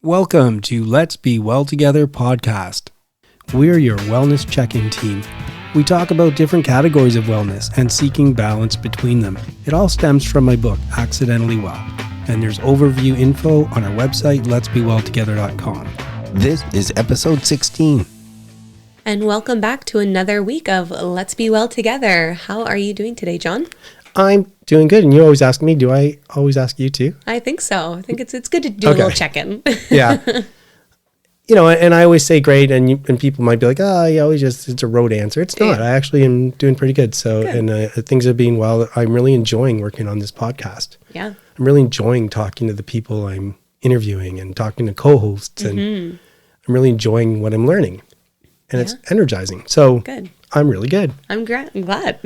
Welcome to Let's Be Well Together podcast. We're your wellness check-in team. We talk about different categories of wellness and seeking balance between them. It all stems from my book, Accidentally Well. And there's overview info on our website, letsbewelltogether.com. This is episode 16. And welcome back to another week of Let's Be Well Together. How are you doing today, John? I'm doing good. And you always ask me, do I always ask you too? I think so. I think it's good to do a little check-in. Yeah. You know, and I always say great, and people might be like, it's a rote answer. It's not. I actually am doing pretty good. So, good. And things are being well. I'm really enjoying working on this podcast. Yeah. I'm really enjoying talking to the people I'm interviewing and talking to co-hosts, and I'm really enjoying what I'm learning, and it's energizing. So good. I'm really good. I'm glad.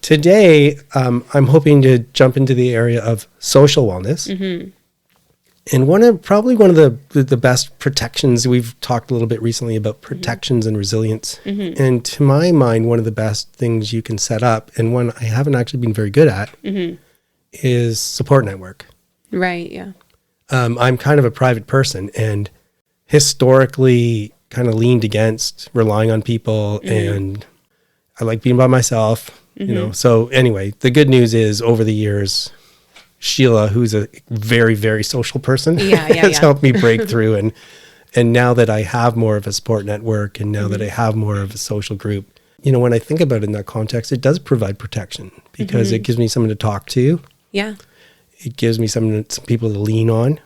Today, I'm hoping to jump into the area of social wellness. Mm-hmm. And one of the best protections, we've talked a little bit recently about protections and resilience. Mm-hmm. And to my mind, one of the best things you can set up, and one I haven't actually been very good at, is support network. Right, yeah. I'm kind of a private person, and historically kind of leaned against relying on people, and I like being by myself, you know. So anyway, the good news is over the years, Sheila, who's a very, very social person, has helped me break through. And now that I have more of a support network, and now that I have more of a social group, you know, when I think about it in that context, it does provide protection because it gives me someone to talk to. Yeah. It gives me some people to lean on.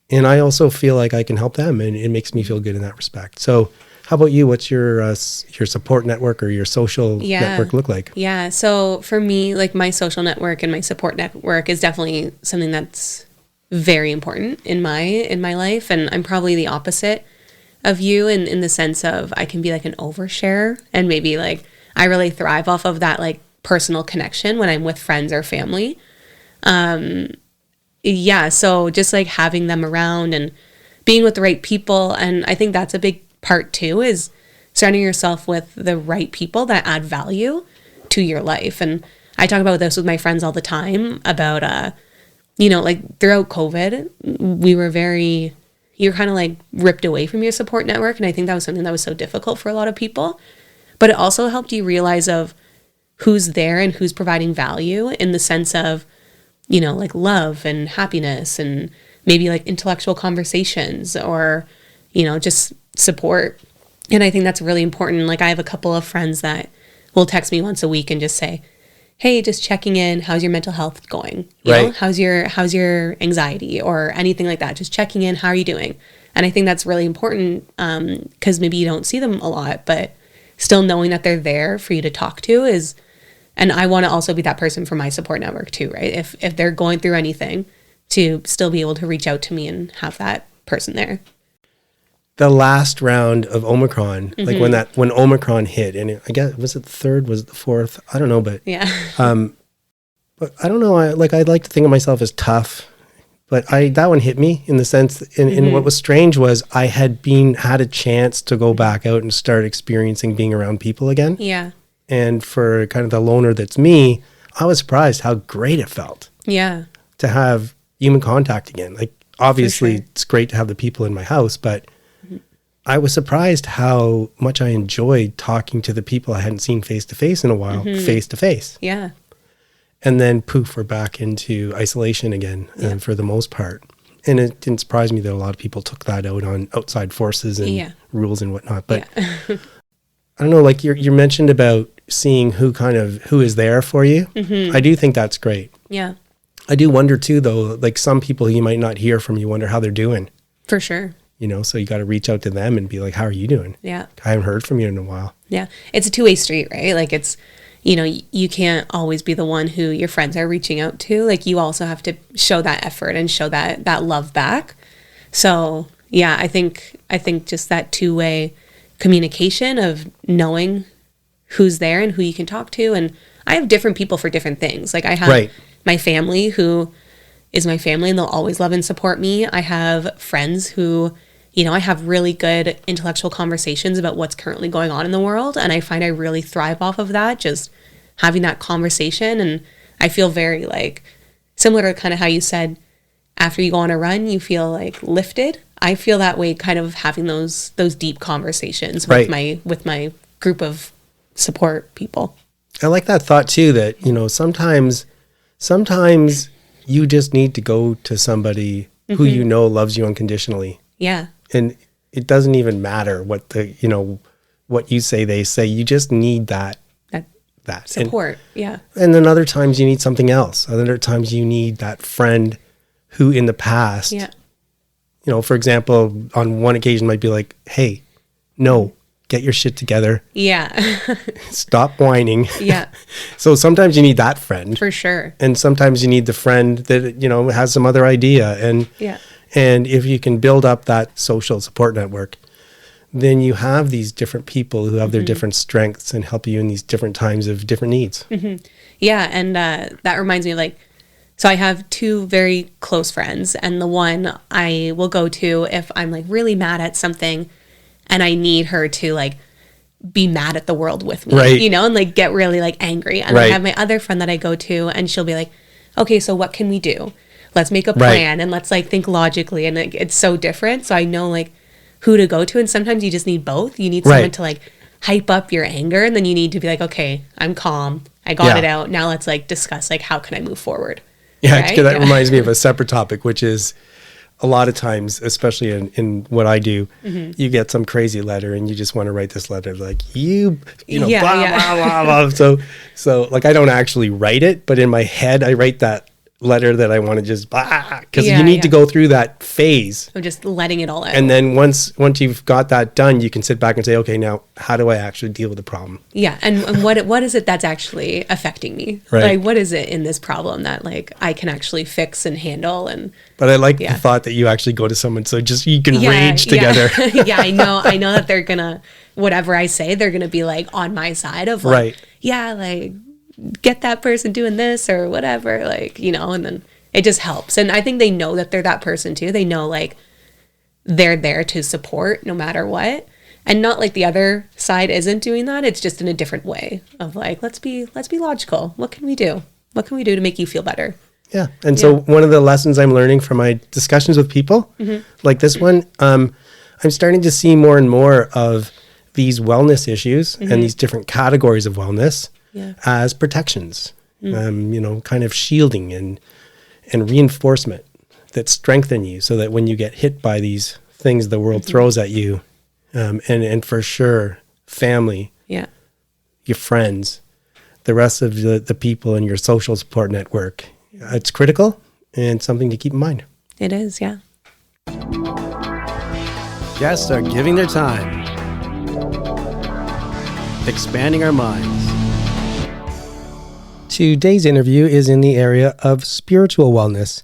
And I also feel like I can help them, and it makes me feel good in that respect. So how about you? What's your support network or your social network look like? Yeah. So for me, like my social network and my support network is definitely something that's very important in my life. And I'm probably the opposite of you in the sense of I can be like an oversharer, and maybe like I really thrive off of that like personal connection when I'm with friends or family. So just like having them around and being with the right people. And I think that's a big part too, is surrounding yourself with the right people that add value to your life. And I talk about this with my friends all the time about, like throughout COVID, you're kind of like ripped away from your support network. And I think that was something that was so difficult for a lot of people, but it also helped you realize of who's there and who's providing value in the sense of, you know, like love and happiness and maybe like intellectual conversations or, you know, just support. And I think that's really important. Like I have a couple of friends that will text me once a week and just say, hey, just checking in. How's your mental health going? You know, how's your anxiety or anything like that? Just checking in. How are you doing? And I think that's really important because maybe you don't see them a lot, but still knowing that they're there for you to talk to is. And I want to also be that person for my support network too, right? If they're going through anything, to still be able to reach out to me and have that person there. The last round of Omicron, like when Omicron hit, and I guess, was it the third, was it the fourth? I don't know, but yeah. But I don't know. I'd like to think of myself as tough, but that one hit me in the sense, and what was strange was I had a chance to go back out and start experiencing being around people again. Yeah. And for kind of the loner that's me, I was surprised how great it felt. Yeah. To have human contact again. Like, obviously, It's great to have the people in my house, but I was surprised how much I enjoyed talking to the people I hadn't seen face-to-face in a while, face-to-face. Yeah. And then, poof, we're back into isolation again for the most part. And it didn't surprise me that a lot of people took that out on outside forces and rules and whatnot. But I don't know, like you mentioned about seeing who is there for you. I do think that's great. Yeah. I do wonder too, though, like some people you might not hear from, you wonder how they're doing. For sure. You know, so you got to reach out to them and be like, how are you doing? Yeah. I haven't heard from you in a while. Yeah. It's a two-way street, right? Like it's, you know, you can't always be the one who your friends are reaching out to. Like you also have to show that effort and show that love back. So yeah, I think just that two-way communication of knowing who's there and who you can talk to. And I have different people for different things. Like I have my family who is my family and they'll always love and support me. I have friends who, you know, I have really good intellectual conversations about what's currently going on in the world. And I find I really thrive off of that, just having that conversation. And I feel very like similar to kind of how you said, after you go on a run, you feel like lifted. I feel that way, kind of having those deep conversations with my group of support people. I like that thought too, that, sometimes you just need to go to somebody who loves you unconditionally. Yeah. And it doesn't even matter what what you say, they say. You just need that support. Yeah. And then other times you need something else. Other times you need that friend who in the past, for example, on one occasion might be like, hey, no, get your shit together. Yeah. Stop whining. Yeah. So sometimes you need that friend. For sure. And sometimes you need the friend that, has some other idea. And if you can build up that social support network, then you have these different people who have their different strengths and help you in these different times of different needs. Yeah. And that reminds me, so I have two very close friends, and the one I will go to if I'm really mad at something and I need her to be mad at the world with me, right. And get really angry. And right. I have my other friend that I go to, and she'll be like, okay, so what can we do? Let's make a plan, and let's think logically. And it's so different. So I know who to go to. And sometimes you just need both. You need someone to hype up your anger, and then you need to be okay, I'm calm. I got it out. Now let's discuss how can I move forward? Yeah, right? That reminds me of a separate topic, which is a lot of times, especially in what I do, you get some crazy letter and you just want to write this letter blah, blah, blah. So I don't actually write it, but in my head, I write that letter that I want to just because you need to go through that phase of just letting it all out. And then once you've got that done, you can sit back and say, okay, now how do I actually deal with the problem? Yeah. And what is it that's actually affecting me? Right. What is it in this problem that I can actually fix and handle? But I like the thought that you actually go to someone so just you can rage together. Yeah, I know that they're gonna, whatever I say, they're gonna be on my side of get that person doing this or whatever, and then it just helps. And I think they know that they're that person too. They know they're there to support no matter what. And not the other side isn't doing that. It's just in a different way of let's be logical. What can we do? What can we do to make you feel better? Yeah. And so one of the lessons I'm learning from my discussions with people like this one, I'm starting to see more and more of these wellness issues and these different categories of wellness as protections, kind of shielding and reinforcement that strengthen you so that when you get hit by these things the world throws at you, and for sure, family, your friends, the rest of the people in your social support network, it's critical and something to keep in mind. It is, yeah. Guests are giving their time, expanding our minds. Today's interview is in the area of spiritual wellness.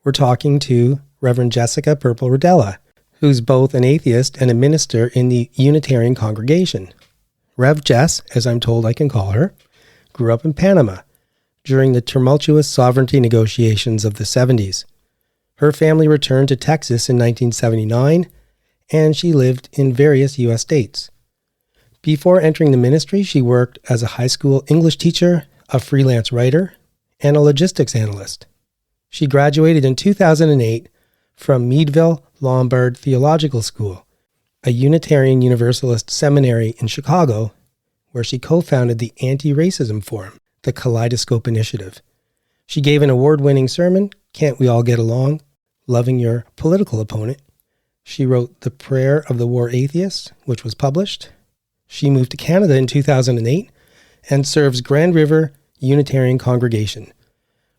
We're talking to Reverend Jessica Purple Roldela, who's both an atheist and a minister in the Unitarian Congregation. Rev Jess, as I'm told I can call her, grew up in Panama during the tumultuous sovereignty negotiations of the 70s. Her family returned to Texas in 1979, and she lived in various U.S. states. Before entering the ministry, she worked as a high school English teacher, a freelance writer, and a logistics analyst. She graduated in 2008 from Meadville Lombard Theological School, a Unitarian Universalist seminary in Chicago, where she co-founded the Anti-Racism Forum, the Kaleidoscope Initiative. She gave an award-winning sermon, Can't We All Get Along? Loving Your Political Opponent. She wrote The Prayer of the War Atheist, which was published. She moved to Canada in 2008 and serves Grand River Unitarian Congregation.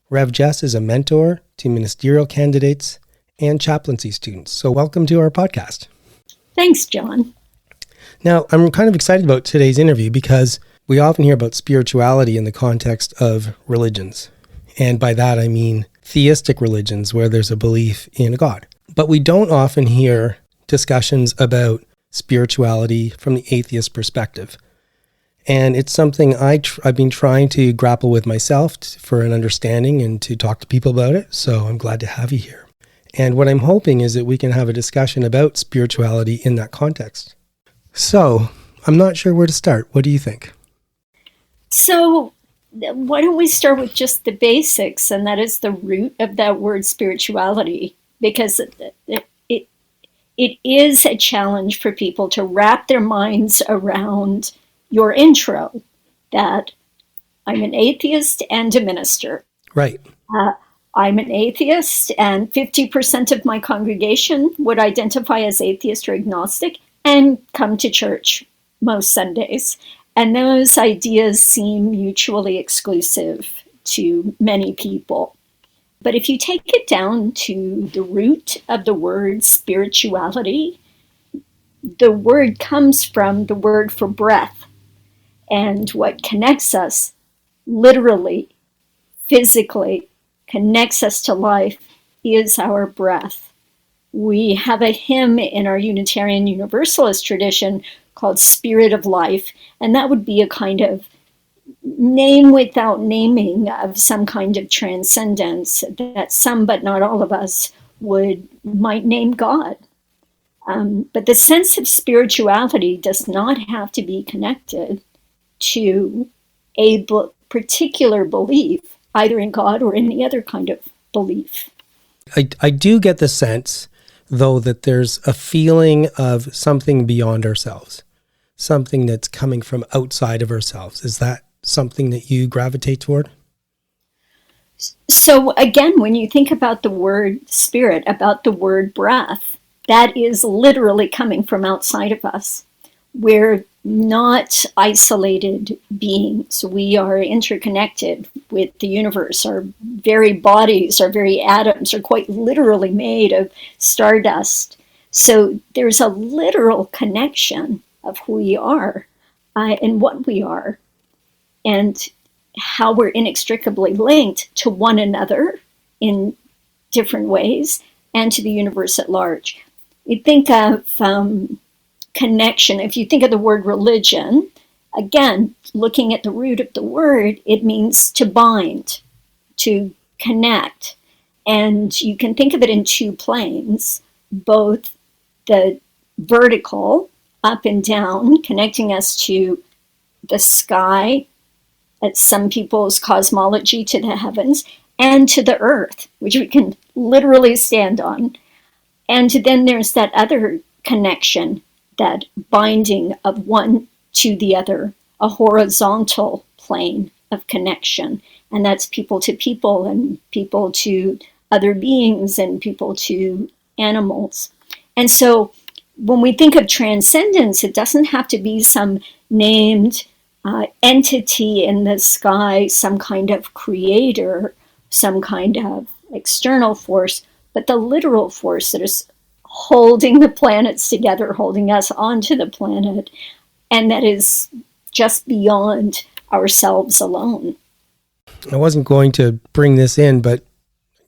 Rev Jess is a mentor to ministerial candidates and chaplaincy students. So welcome to our podcast. Thanks, John. Now, I'm kind of excited about today's interview because we often hear about spirituality in the context of religions. And by that, I mean theistic religions where there's a belief in a God. But we don't often hear discussions about spirituality from the atheist perspective. And it's something I've been trying to grapple with myself for an understanding and to talk to people about it. So I'm glad to have you here. And what I'm hoping is that we can have a discussion about spirituality in that context. So I'm not sure where to start. What do you think? So why don't we start with just the basics, and that is the root of that word spirituality, because it is a challenge for people to wrap their minds around your intro, that I'm an atheist and a minister. Right. I'm an atheist, and 50% of my congregation would identify as atheist or agnostic and come to church most Sundays. And those ideas seem mutually exclusive to many people. But if you take it down to the root of the word spirituality, the word comes from the word for breath. And what connects us literally, physically, connects us to life is our breath. We have a hymn in our Unitarian Universalist tradition called Spirit of Life, and that would be a kind of name without naming of some kind of transcendence that some but not all of us might name God. But the sense of spirituality does not have to be connected to a particular belief, either in God or any other kind of belief. I do get the sense, though, that there's a feeling of something beyond ourselves, something that's coming from outside of ourselves. Is that something that you gravitate toward? So again, when you think about the word spirit, about the word breath, that is literally coming from outside of us. We're not isolated beings. We are interconnected with the universe. Our very bodies, our very atoms are quite literally made of stardust. So there's a literal connection of who we are and what we are, and how we're inextricably linked to one another in different ways and to the universe at large. You think of connection. If you think of the word religion, again, looking at the root of the word, it means to bind, to connect. And you can think of it in two planes, both the vertical, up and down, connecting us to the sky, at some people's cosmology, to the heavens, and to the earth, which we can literally stand on. And then there's that other connection, that binding of one to the other, a horizontal plane of connection. And that's people to people, and people to other beings, and people to animals. And so when we think of transcendence, it doesn't have to be some named entity in the sky, some kind of creator, some kind of external force, but the literal force that is holding the planets together, holding us onto the planet, and that is just beyond ourselves alone. I wasn't going to bring this in, but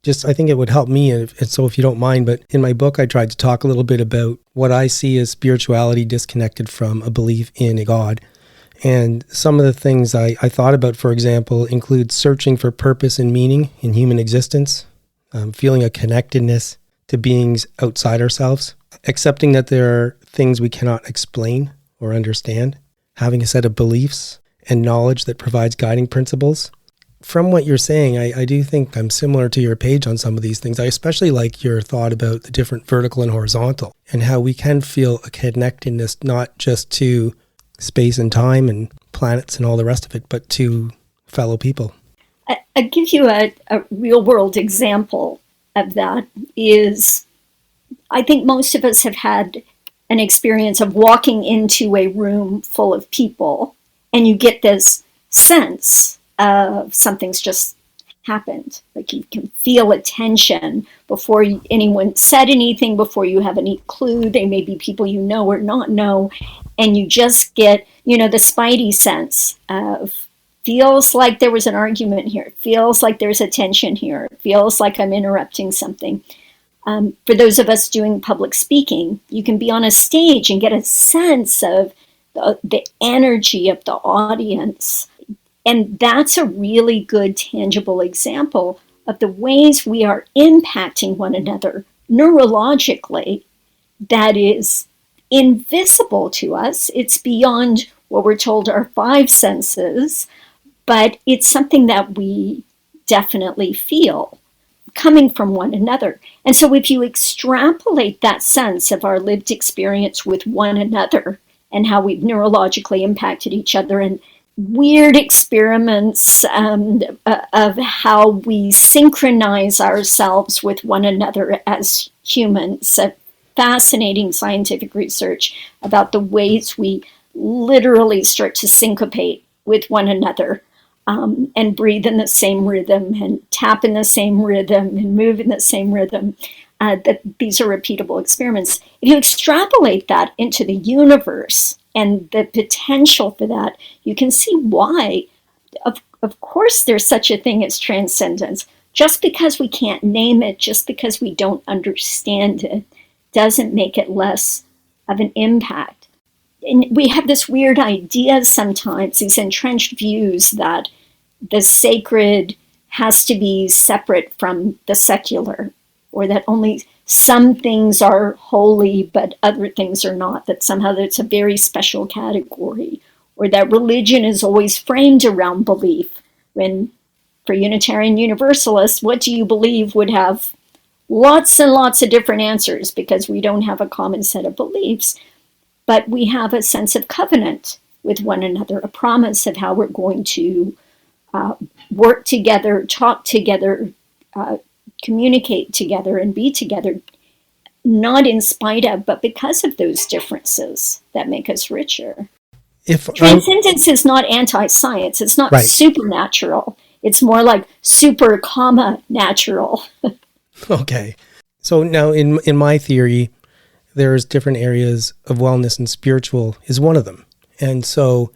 I think it would help me, and so if you don't mind, but in my book I tried to talk a little bit about what I see as spirituality disconnected from a belief in a God. And some of the things I thought about, for example, include searching for purpose and meaning in human existence, feeling a connectedness to beings outside ourselves, accepting that there are things we cannot explain or understand, having a set of beliefs and knowledge that provides guiding principles. From what you're saying, I do think I'm similar to your page on some of these things. I especially like your thought about the different vertical and horizontal, and how we can feel a connectedness not just to space and time and planets and all the rest of it, but to fellow people. I'll give you a real world example of that. Is, I think most of us have had an experience of walking into a room full of people, and you get this sense of something's just happened. Like you can feel a tension before anyone said anything, before you have any clue. They may be people you know or not know, and you just get, the spidey sense of, feels like there was an argument here, feels like there's a tension here, feels like I'm interrupting something. For those of us doing public speaking, you can be on a stage and get a sense of the energy of the audience. And that's a really good, tangible example of the ways we are impacting one another neurologically that is invisible to us. It's beyond what we're told our five senses, but it's something that we definitely feel. coming from one another. And so if you extrapolate that sense of our lived experience with one another and how we've neurologically impacted each other, and weird experiments of how we synchronize ourselves with one another as humans, fascinating scientific research about the ways we literally start to syncopate with one another, and breathe in the same rhythm and tap in the same rhythm and move in the same rhythm, that these are repeatable experiments. If you extrapolate that into the universe and the potential for that, you can see why, of course, there's such a thing as transcendence. Just because we can't name it, just because we don't understand it, doesn't make it less of an impact. And we have this weird idea sometimes, these entrenched views that the sacred has to be separate from the secular, or that only some things are holy but other things are not, that somehow that's a very special category, or that religion is always framed around belief, when for Unitarian Universalists, what do you believe would have lots and lots of different answers, because we don't have a common set of beliefs. But we have a sense of covenant with one another, a promise of how we're going to work together, talk together, communicate together, and be together, not in spite of, but because of those differences that make us richer. Transcendence is not anti-science. It's not supernatural. It's more like super, natural. Okay. So now in my theory, there's different areas of wellness, and spiritual is one of them. And so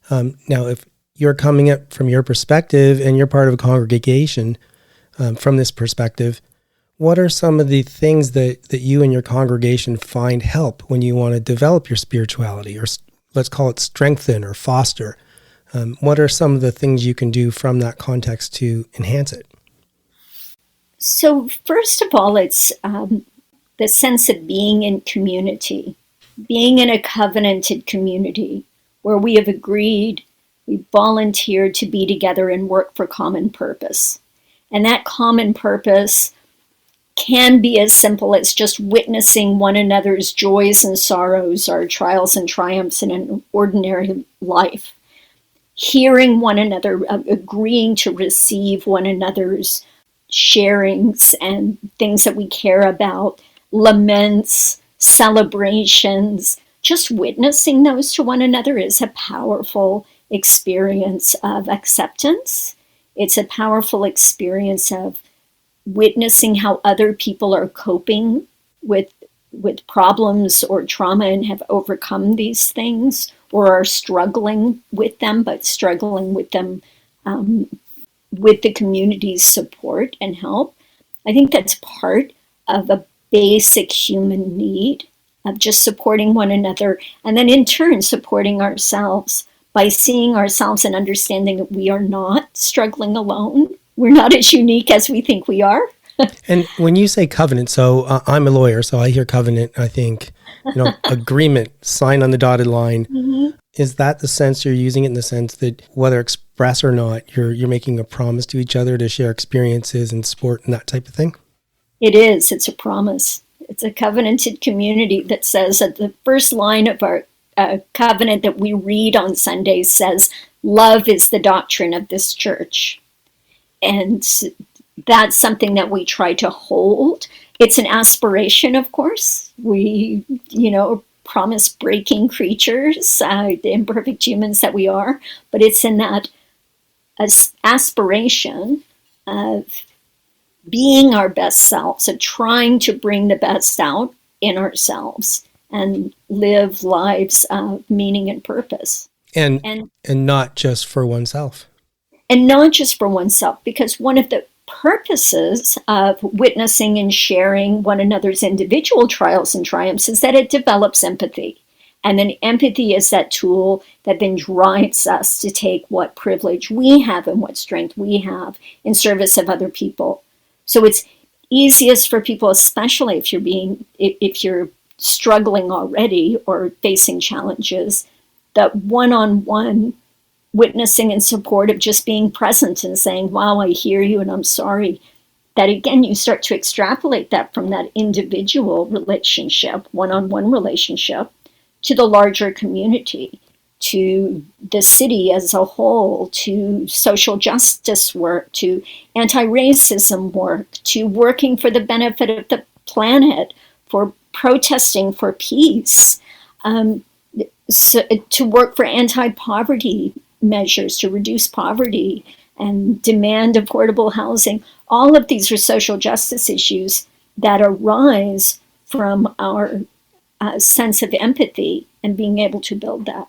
now if you're coming up from your perspective and you're part of a congregation from this perspective, what are some of the things that you and your congregation find help when you want to develop your spirituality, or let's call it strengthen or foster? What are some of the things you can do from that context to enhance it? So first of all, it's the sense of being in community, being in a covenanted community where we have agreed, we volunteered to be together and work for common purpose. And that common purpose can be as simple as just witnessing one another's joys and sorrows, our trials and triumphs in an ordinary life. Hearing one another, agreeing to receive one another's sharings and things that we care about, laments, celebrations, just witnessing those to one another is a powerful experience of acceptance. It's a powerful experience of witnessing how other people are coping with problems or trauma and have overcome these things, or are struggling with them, but struggling with them with the community's support and help. I think that's part of a basic human need of just supporting one another, and then in turn supporting ourselves by seeing ourselves and understanding that we are not struggling alone. We're not as unique as we think we are. And when you say covenant, so I'm a lawyer, so I hear covenant, I think, agreement, sign on the dotted line. Mm-hmm. Is that the sense you're using it, in the sense that whether express or not, you're making a promise to each other to share experiences and support and that type of thing? It is. It's a promise. It's a covenanted community that says that the first line of our covenant that we read on Sundays says, love is the doctrine of this church. And that's something that we try to hold. It's an aspiration, of course. We, promise-breaking creatures, the imperfect humans that we are, but it's in that aspiration of being our best selves, of trying to bring the best out in ourselves and live lives of meaning and purpose. And not just for oneself. And not just for oneself, because one of the purposes of witnessing and sharing one another's individual trials and triumphs is that it develops empathy. And then empathy is that tool that then drives us to take what privilege we have and what strength we have in service of other people. So it's easiest for people, especially if you're struggling already or facing challenges, that one-on-one witnessing and support of just being present and saying, wow, I hear you and I'm sorry. that again, you start to extrapolate that from that individual relationship, one-on-one relationship, to the larger community, to the city as a whole, to social justice work, to anti-racism work, to working for the benefit of the planet, for protesting for peace, so, to work for anti-poverty measures, to reduce poverty and demand affordable housing. All of these are social justice issues that arise from our sense of empathy and being able to build that.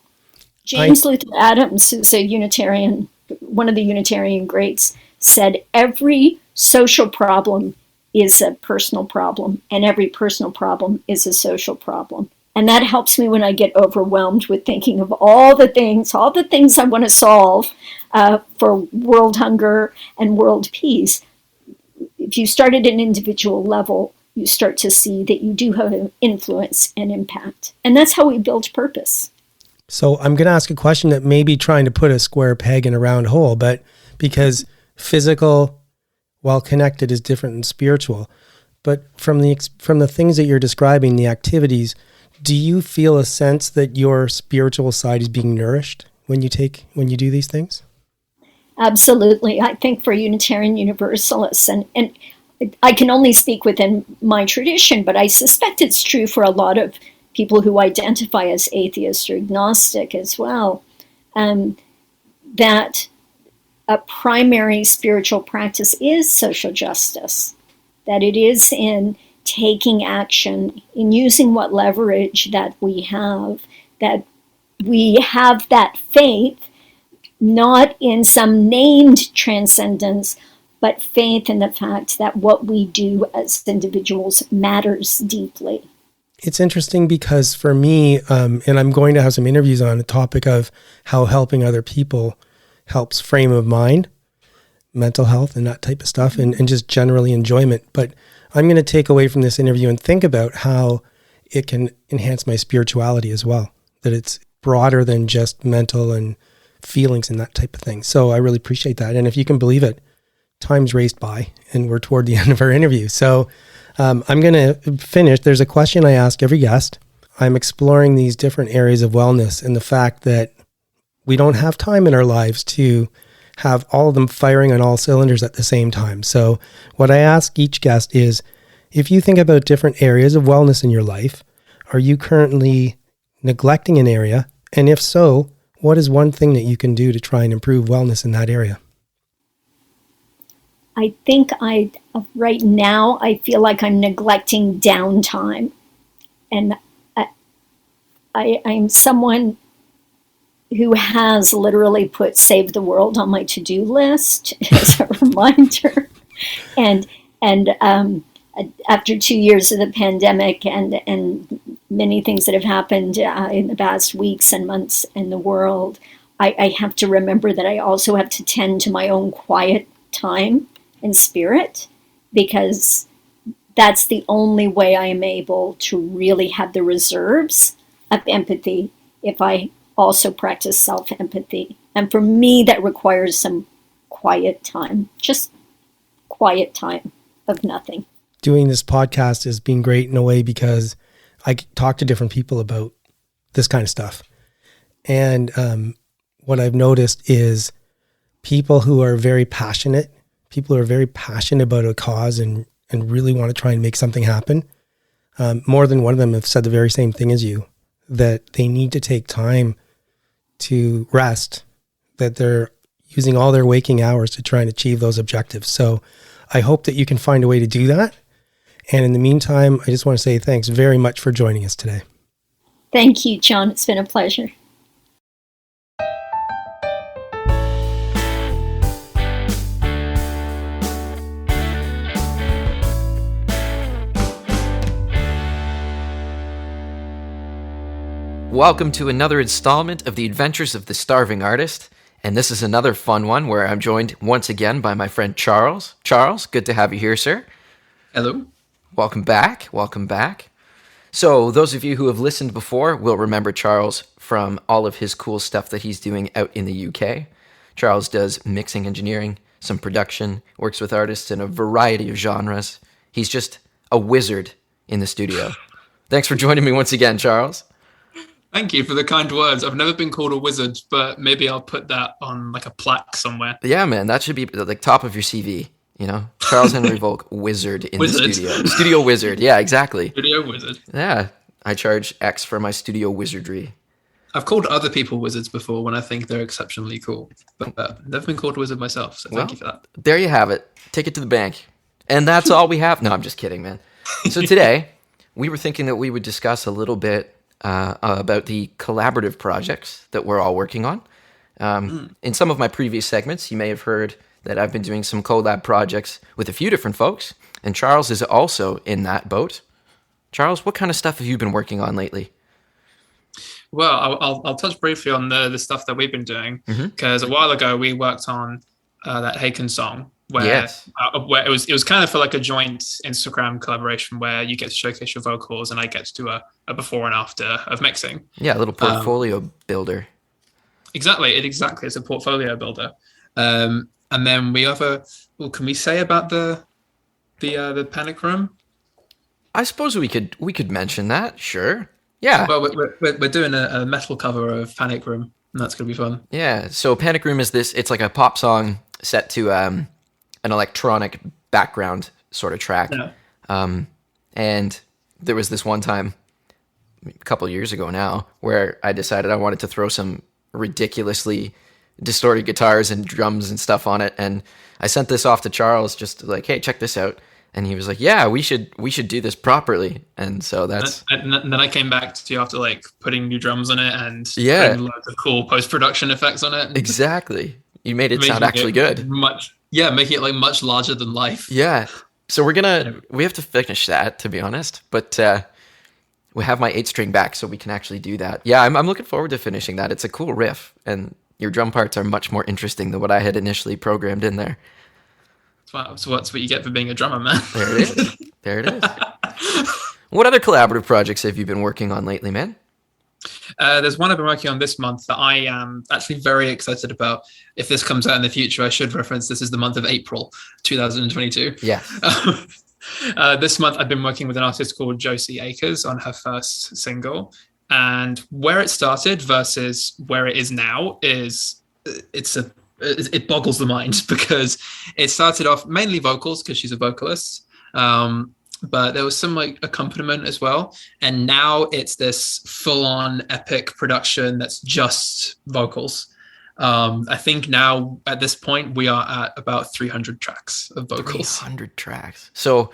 James Luther Adams, who's a Unitarian, one of the Unitarian greats, said every social problem is a personal problem, and every personal problem is a social problem. And that helps me when I get overwhelmed with thinking of all the things I want to solve for world hunger and world peace. If you start at an individual level, you start to see that you do have an influence and impact. And that's how we build purpose. So I'm going to ask a question that may be trying to put a square peg in a round hole, but because physical, while connected, is different than spiritual. But from the things that you're describing, the activities, do you feel a sense that your spiritual side is being nourished when you do these things? Absolutely. I think for Unitarian Universalists, and I can only speak within my tradition, but I suspect it's true for a lot of people who identify as atheist or agnostic as well, that a primary spiritual practice is social justice, that it is in taking action, in using what leverage that we have that faith, not in some named transcendence, but faith in the fact that what we do as individuals matters deeply. It's interesting because for me, and I'm going to have some interviews on the topic of how helping other people helps frame of mind, mental health, and that type of stuff, and just generally enjoyment. But I'm going to take away from this interview and think about how it can enhance my spirituality as well, that it's broader than just mental and feelings and that type of thing. So I really appreciate that. And if you can believe it, time's raced by and we're toward the end of our interview. So I'm going to finish. There's a question I ask every guest. I'm exploring these different areas of wellness and the fact that we don't have time in our lives to have all of them firing on all cylinders at the same time. So what I ask each guest is, if you think about different areas of wellness in your life, are you currently neglecting an area? And if so, what is one thing that you can do to try and improve wellness in that area? I think right now, I feel like I'm neglecting downtime. And I'm someone who has literally put Save the World on my to-do list as a reminder. And after 2 years of the pandemic and many things that have happened in the past weeks and months in the world, I have to remember that I also have to tend to my own quiet time and spirit, because that's the only way I am able to really have the reserves of empathy if I also practice self-empathy. And for me, that requires some quiet time, just quiet time of nothing. Doing this podcast has been great in a way because I talk to different people about this kind of stuff. And what I've noticed is people who are very passionate about a cause and really want to try and make something happen. More than one of them have said the very same thing as you, that they need to take time to rest, that they're using all their waking hours to try and achieve those objectives. So I hope that you can find a way to do that. And in the meantime, I just want to say thanks very much for joining us today. Thank you, John. It's been a pleasure. Welcome to another installment of The Adventures of the Starving Artist, and this is another fun one where I'm joined once again by my friend Charles. Charles, good to have you here, sir. Hello. Welcome back. So those of you who have listened before will remember Charles from all of his cool stuff that he's doing out in the UK. Charles does mixing engineering, some production, works with artists in a variety of genres. He's just a wizard in the studio. Thanks for joining me once again, Charles. Thank you for the kind words. I've never been called a wizard, but maybe I'll put that on like a plaque somewhere. Yeah, man, that should be like top of your CV. You know, Charles Henry Volk, wizard in the studio. Studio wizard. Yeah, exactly. Studio wizard. Yeah, I charge X for my studio wizardry. I've called other people wizards before when I think they're exceptionally cool, but never been called a wizard myself. So thank you for that. There you have it. Take it to the bank. And that's all we have. No, I'm just kidding, man. So today, we were thinking that we would discuss a little bit about the collaborative projects that we're all working on. In some of my previous segments, you may have heard that I've been doing some collab projects with a few different folks, and Charles is also in that boat. Charles, what kind of stuff have you been working on lately? Well, I'll touch briefly on the stuff that we've been doing, because a while ago we worked on that Haken song, where it was kind of for like a joint Instagram collaboration where you get to showcase your vocals and I get to do a before and after of mixing. Yeah, a little portfolio builder. Exactly, it's a portfolio builder. And then we have can we say about the Panic Room? I suppose we could mention that, sure. Yeah. Well, we're doing a metal cover of Panic Room, and that's going to be fun. Yeah, so Panic Room is it's like a pop song set to an electronic background sort of track. Yeah. And there was this one time, a couple years ago now, where I decided I wanted to throw some ridiculously distorted guitars and drums and stuff on it, and I sent this off to Charles just like, hey, check this out. And he was like, yeah, we should do this properly. And so that's... And then I came back to you after like putting new drums on it and putting loads of cool post-production effects on it. Exactly. You made it sound actually good. Making it like much larger than life. Yeah. So we have to finish that, to be honest. But we have my 8-string back so we can actually do that. Yeah, I'm looking forward to finishing that. It's a cool riff. And your drum parts are much more interesting than what I had initially programmed in there. Wow, so that's what you get for being a drummer, man. There it is. What other collaborative projects have you been working on lately, man? There's one I've been working on this month that I am actually very excited about. If this comes out in the future, I should reference this is the month of April 2022. Yeah. This month I've been working with an artist called Josie Akers on her first single. And where it started versus where it is now it boggles the mind, because it started off mainly vocals because she's a vocalist, but there was some like accompaniment as well, and now it's this full-on epic production that's just vocals. I think now at this point we are at about 300 tracks of vocals. 300 tracks. So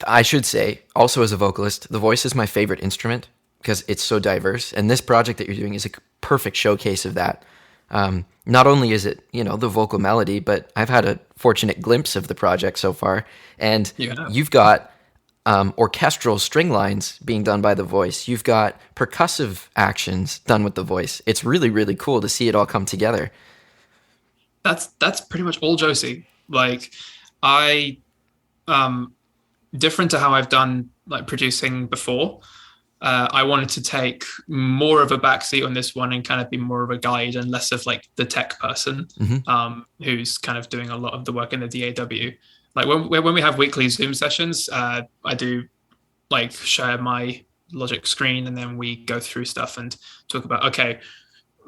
I should say, also as a vocalist, the voice is my favorite instrument because it's so diverse, and this project that you're doing is a perfect showcase of that. Not only is it, the vocal melody, but I've had a fortunate glimpse of the project so far. And you've got orchestral string lines being done by the voice. You've got percussive actions done with the voice. It's really, really cool to see it all come together. That's pretty much all Josie. Like, different to how I've done like producing before. I wanted to take more of a backseat on this one and kind of be more of a guide and less of like the tech person, who's kind of doing a lot of the work in the DAW. Like when we have weekly Zoom sessions, I do like share my Logic screen, and then we go through stuff and talk about, okay,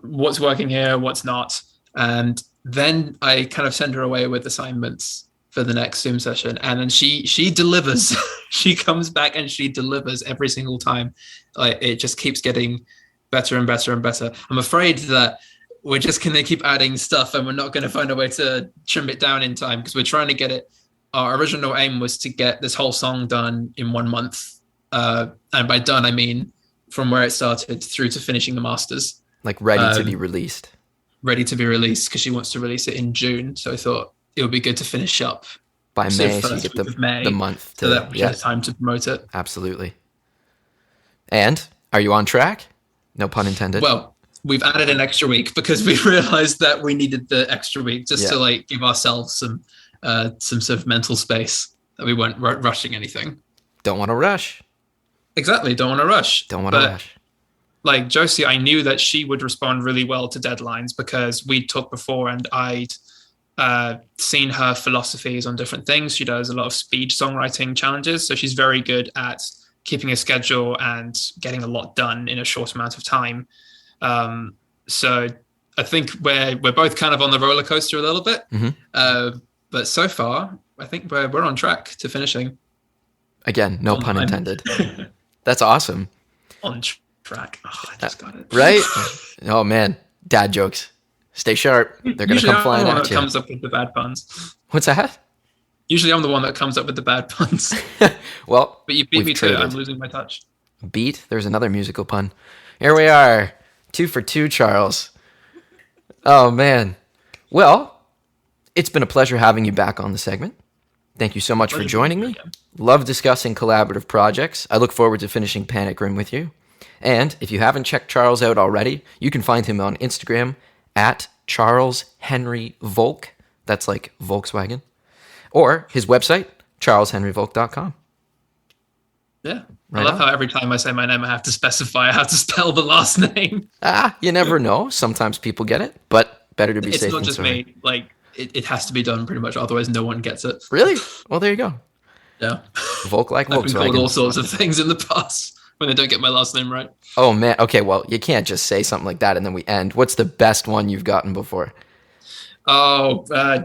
what's working here, what's not. And then I kind of send her away with assignments for the next Zoom session, and then she delivers. She comes back and she delivers every single time. It just keeps getting better and better and better. I'm afraid that we're just going to keep adding stuff and we're not going to find a way to trim it down in time, because we're trying to get it. Our original aim was to get this whole song done in 1 month. And by done, I mean from where it started through to finishing the masters. Like ready to be released. Ready to be released, because she wants to release it in June. So I thought it would be good to finish up by May, so you get the month so that we have time to promote it. Absolutely. And are you on track? No pun intended. Well, we've added an extra week because we realized that we needed the extra week just to like give ourselves some sort of mental space, that we weren't rushing anything. Don't want to rush. Exactly. Don't want to rush. Don't want to rush. Like Josie, I knew that she would respond really well to deadlines because we talked before, and I'd seen her philosophies on different things. She does a lot of speed songwriting challenges. So she's very good at keeping a schedule and getting a lot done in a short amount of time. So I think we're both kind of on the roller coaster a little bit. But so far, I think we're on track to finishing. Again, no pun intended. That's awesome. On track. Oh, I just got it. Right? Oh, man. Dad jokes. Stay sharp. They're going to come flying at you. I'm the one that comes up with the bad puns. What's that? Usually I'm the one that comes up with the bad puns. Well, but you beat me to it. I'm losing my touch. Beat? There's another musical pun. Here we are. 2 for 2, Charles. Oh, man. Well, it's been a pleasure having you back on the segment. Thank you so much for joining me. Love discussing collaborative projects. I look forward to finishing Panic Room with you. And if you haven't checked Charles out already, you can find him on Instagram at Charles Henry Volk. That's like Volkswagen. Or his website, charleshenryvolk.com. Yeah. Right, I love how every time I say my name, I have to specify how to spell the last name. You never know. Sometimes people get it, but better to be safe than sorry. It's not just me. Like, it has to be done pretty much. Otherwise, no one gets it. Really? Well, there you go. Yeah. Volk like Volkswagen. I've been called all sorts of things in the past when they don't get my last name right. Oh, man. Okay, well, you can't just say something like that and then we end. What's the best one you've gotten before? Oh, I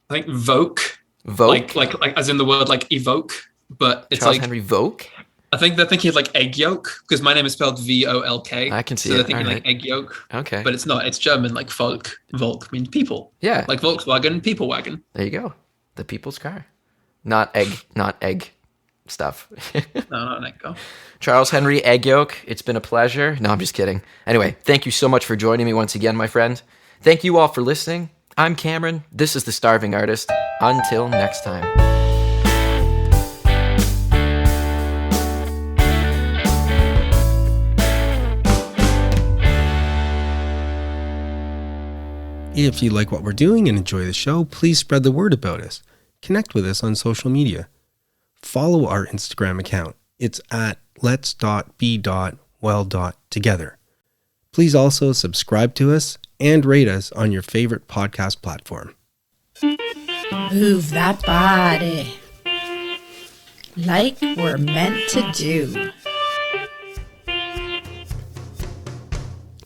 think Voke. Voke? Like as in the word like evoke, but it's Charles like Henry Volk. I think he had like egg yolk because my name is spelled V-O-L-K. I can see it. So I think like egg yolk. Okay. But it's not. It's German, like Volk. Volk means people. Yeah. Like Volkswagen, people wagon. There you go. The people's car. Not egg stuff. No, not an egg go. Charles Henry Egg Yolk. It's been a pleasure. No, I'm just kidding. Anyway, thank you so much for joining me once again, my friend. Thank you all for listening. I'm Cameron. This is The Starving Artist. Until next time. If you like what we're doing and enjoy the show, please spread the word about us. Connect with us on social media. Follow our Instagram account. It's at lets.be.well.together. Please also subscribe to us and rate us on your favorite podcast platform. Move that body like we're meant to do.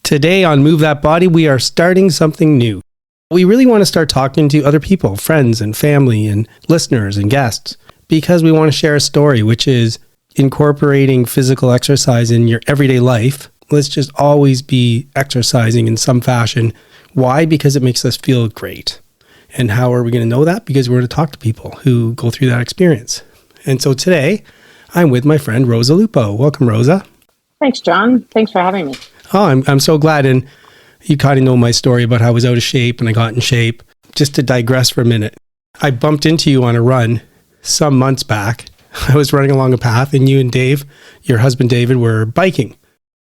Today on Move That Body, we are starting something new. We really want to start talking to other people, friends and family and listeners and guests, because we want to share a story, which is incorporating physical exercise in your everyday life. Let's just always be exercising in some fashion. Why? Because it makes us feel great. And how are we going to know that? Because we're going to talk to people who go through that experience. And so today, I'm with my friend Rosa Lupo. Welcome, Rosa. Thanks, John. Thanks for having me. Oh, I'm so glad. And you kind of know my story about how I was out of shape and I got in shape. Just to digress for a minute, I bumped into you on a run some months back. I was running along a path and you and Dave, your husband David, were biking.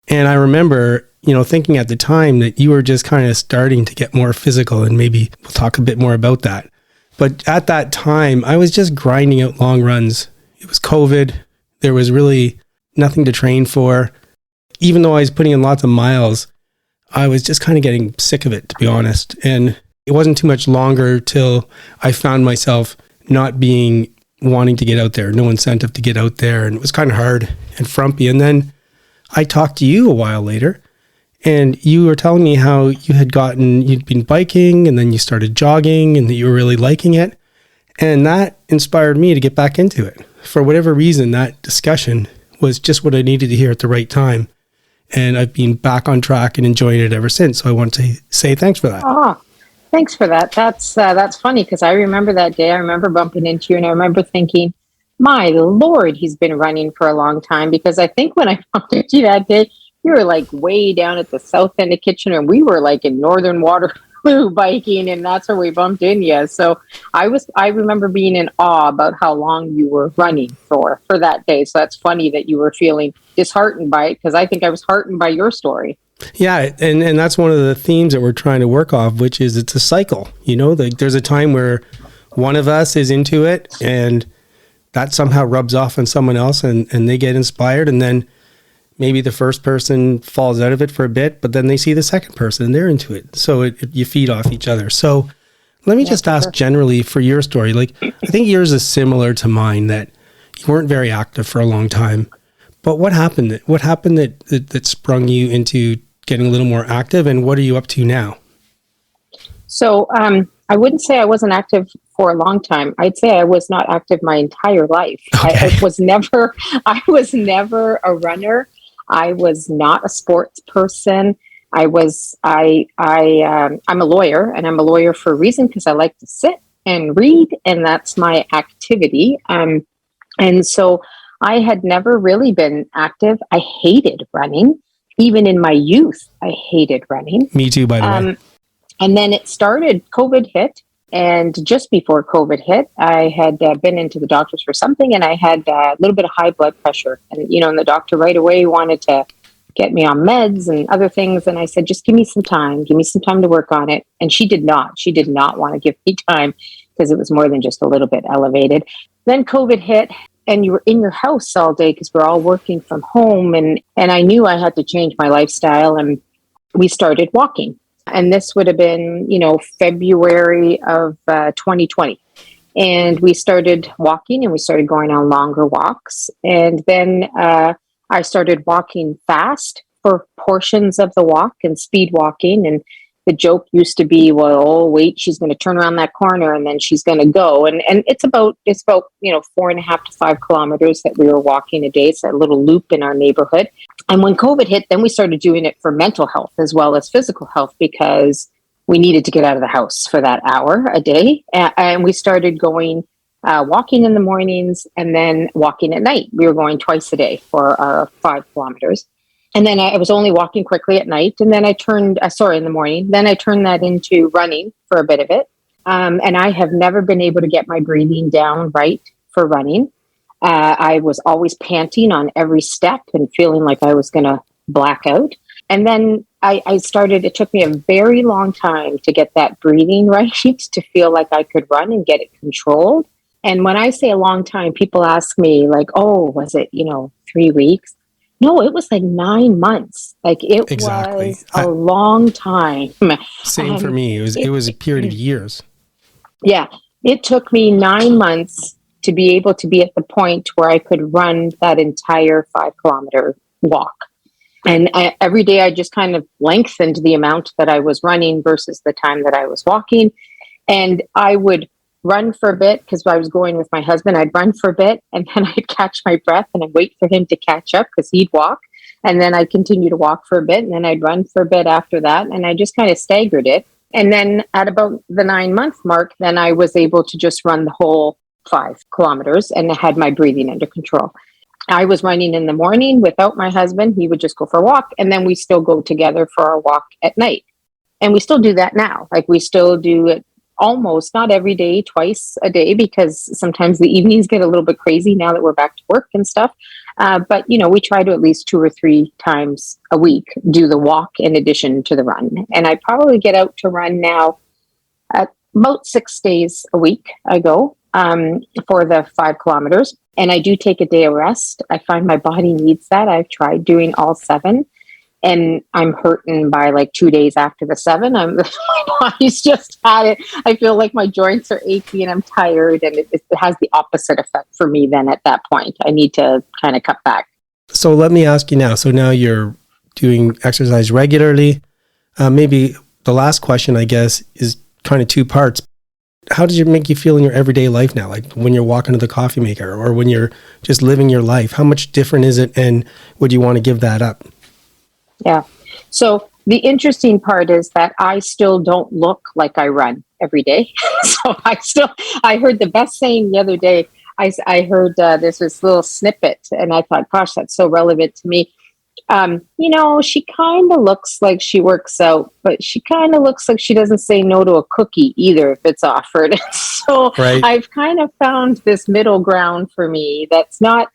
And I remember, thinking at the time that you were just kind of starting to get more physical, and maybe we'll talk a bit more about that. But at that time, I was just grinding out long runs. It was COVID. There was really nothing to train for. Even though I was putting in lots of miles, I was just kind of getting sick of it, to be honest. And it wasn't too much longer till I found myself not wanting to get out there, no incentive to get out there. And it was kind of hard and frumpy. And then I talked to you a while later, and you were telling me how you'd been biking and then you started jogging and that you were really liking it. And that inspired me to get back into it. For whatever reason, that discussion was just what I needed to hear at the right time. And I've been back on track and enjoying it ever since. So I want to say thanks for that. Oh, thanks for that. That's funny because I remember that day. I remember bumping into you and I remember thinking, my Lord, he's been running for a long time. Because I think when I bumped into you that day, you were like way down at the south end of Kitchener and we were like in Northern Waterloo biking, and that's where we bumped in you. So I remember being in awe about how long you were running for that day. So that's funny that you were feeling disheartened by it, because I think I was heartened by your story. Yeah, and that's one of the themes that we're trying to work off, which is it's a cycle. There's a time where one of us is into it and that somehow rubs off on someone else and they get inspired, and then maybe the first person falls out of it for a bit, but then they see the second person and they're into it. So you feed off each other. So Let me just ask generally for your story. Like, I think yours is similar to mine, that you weren't very active for a long time. But what happened? What happened that sprung you into getting a little more active, and what are you up to now? So I wouldn't say I wasn't active for a long time. I'd say I was not active my entire life. Okay. I was never a runner. I was not a sports person. I'm a lawyer, and I'm a lawyer for a reason, because I like to sit and read, and that's my activity. And so I had never really been active. I hated running. Even in my youth, I hated running. Me too, by the way. And then it started, COVID hit. And just before COVID hit, I had been into the doctors for something, and I had a little bit of high blood pressure. And, and the doctor right away wanted to get me on meds and other things. And I said, just give me some time to work on it. And she did not want to give me time, because it was more than just a little bit elevated. Then COVID hit, and you were in your house all day because we're all working from home. And I knew I had to change my lifestyle, and we started walking. And this would have been, February of 2020. And we started walking, and we started going on longer walks. And then I started walking fast for portions of the walk, and speed walking. And the joke used to be, well, oh, wait, she's going to turn around that corner, and then she's going to go. And it's about 4.5 to 5 kilometers that we were walking a day. It's a little loop in our neighborhood. And when COVID hit, then we started doing it for mental health as well as physical health, because we needed to get out of the house for that hour a day. And we started going walking in the mornings, and then walking at night. We were going twice a day for our 5 kilometers. And then I was only walking quickly at night. And then I turned, in the morning. Then I turned that into running for a bit of it. And I have never been able to get my breathing down right for running. I was always panting on every step and feeling like I was going to black out. And then I started, it took me a very long time to get that breathing right, to feel like I could run and get it controlled. And when I say a long time, people ask me like, oh, was it, 3 weeks? No, it was like 9 months. Like it was a long time. Same for me. It was a period of years. Yeah. It took me 9 months to be able to be at the point where I could run that entire 5 kilometer walk. And every day I just kind of lengthened the amount that I was running versus the time that I was walking. And I would run for a bit, because I was going with my husband. I'd run for a bit, and then I'd catch my breath, and I'd wait for him to catch up, because he'd walk. And then I'd continue to walk for a bit, and then I'd run for a bit after that. And I just kind of staggered it. And then at about the 9-month mark, then I was able to just run the whole 5 kilometers, and I had my breathing under control. I was running in the morning without my husband. He would just go for a walk, and then we still go together for our walk at night. And we still do that now. Like we still do it almost, not every day, twice a day, because sometimes the evenings get a little bit crazy now that we're back to work and stuff. But, we try to at least 2 or 3 times a week do the walk in addition to the run. And I probably get out to run now at about 6 days a week. I go for the 5 kilometers, and I do take a day of rest. I find my body needs that. I've tried doing all 7. And I'm hurting by like 2 days after the 7. My body's just had it. I feel like my joints are achy and I'm tired, and it has the opposite effect for me then at that point. I need to kind of cut back. So let me ask you now. So now you're doing exercise regularly. Maybe the last question, I guess, is kind of 2 parts. How does it make you feel in your everyday life now? Like when you're walking to the coffee maker, or when you're just living your life, how much different is it? And would you want to give that up? Yeah. So the interesting part is that I still don't look like I run every day. So I heard the best saying the other day. I heard there's this little snippet, and I thought, gosh, that's so relevant to me. She kind of looks like she works out, but she kind of looks like she doesn't say no to a cookie either if it's offered. So right. I've kind of found this middle ground for me that's not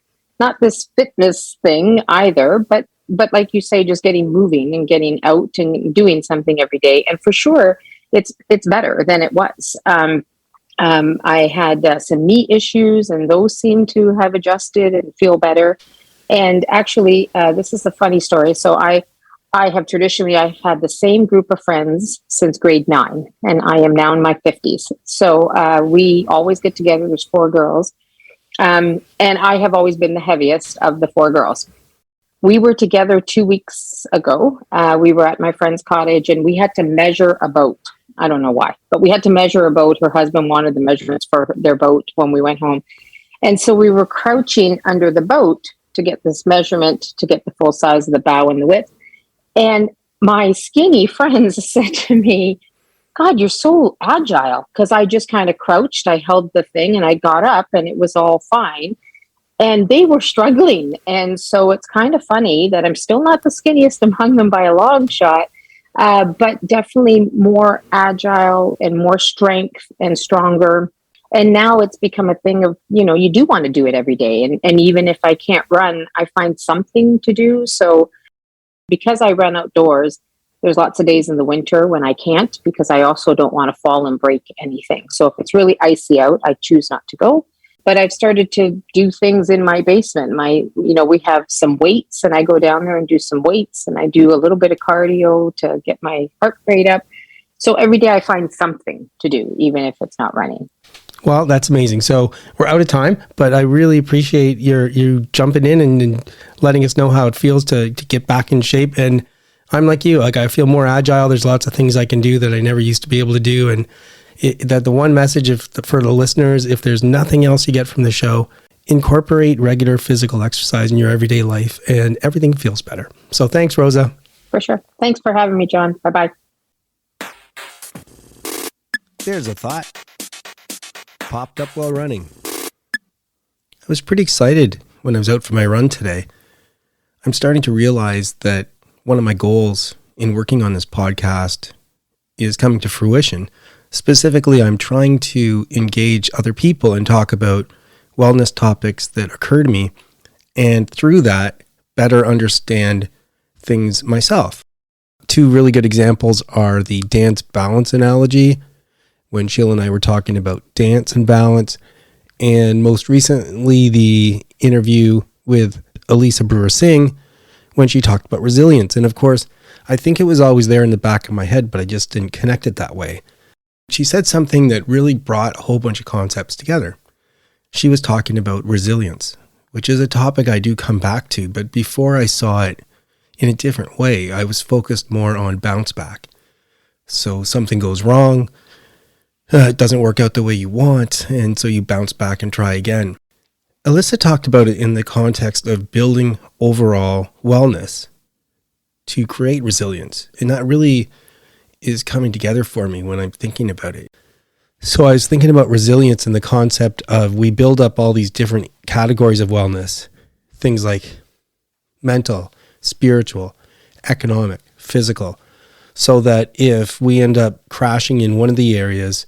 this fitness thing either, but like you say, just getting moving and getting out and doing something every day. And for sure, it's better than it was. I had some knee issues, and those seem to have adjusted and feel better. And actually, this is a funny story. So I I have traditionally, I've had the same group of friends since grade 9, and I am now in my 50s. So we always get together. There's 4 girls. And I have always been the heaviest of the 4 girls. We were together 2 weeks ago. We were at my friend's cottage, and we had to measure a boat. I don't know why, but we had to measure a boat. Her husband wanted the measurements for their boat when we went home. And so we were crouching under the boat to get this measurement, to get the full size of the bow and the width. And my skinny friends said to me, God, you're so agile. Because I just kind of crouched. I held the thing and I got up and it was all fine. And they were struggling. And so it's kind of funny that I'm still not the skinniest among them by a long shot, but definitely more agile and more strength and stronger. And now it's become a thing of, you do want to do it every day. And even if I can't run, I find something to do. So because I run outdoors, there's lots of days in the winter when I can't, because I also don't want to fall and break anything. So if it's really icy out, I choose not to go. But I've started to do things in my basement. We have some weights, and I go down there and do some weights, and I do a little bit of cardio to get my heart rate up. So every day I find something to do, even if it's not running. Well, that's amazing. So we're out of time, but I really appreciate you jumping in and letting us know how it feels to get back in shape. And I'm like you, I feel more agile. There's lots of things I can do that I never used to be able to do. And that the one message for the listeners, if there's nothing else you get from the show, incorporate regular physical exercise in your everyday life and everything feels better. So thanks, Rosa. For sure. Thanks for having me, John. Bye-bye. There's a thought. Popped up while running. I was pretty excited when I was out for my run today. I'm starting to realize that one of my goals in working on this podcast is coming to fruition. Specifically, I'm trying to engage other people and talk about wellness topics that occur to me, and through that, better understand things myself. 2 really good examples are the dance balance analogy, when Sheila and I were talking about dance and balance, and most recently the interview with Elisa Brewer-Singh when she talked about resilience. And of course, I think it was always there in the back of my head, but I just didn't connect it that way. She said something that really brought a whole bunch of concepts together. She was talking about resilience, which is a topic I do come back to, but before I saw it in a different way, I was focused more on bounce back. So something goes wrong, it doesn't work out the way you want, and so you bounce back and try again. Alyssa talked about it in the context of building overall wellness to create resilience, and that really is coming together for me when I'm thinking about it. So I was thinking about resilience in the concept of we build up all these different categories of wellness, things like mental, spiritual, economic, physical, so that if we end up crashing in one of the areas,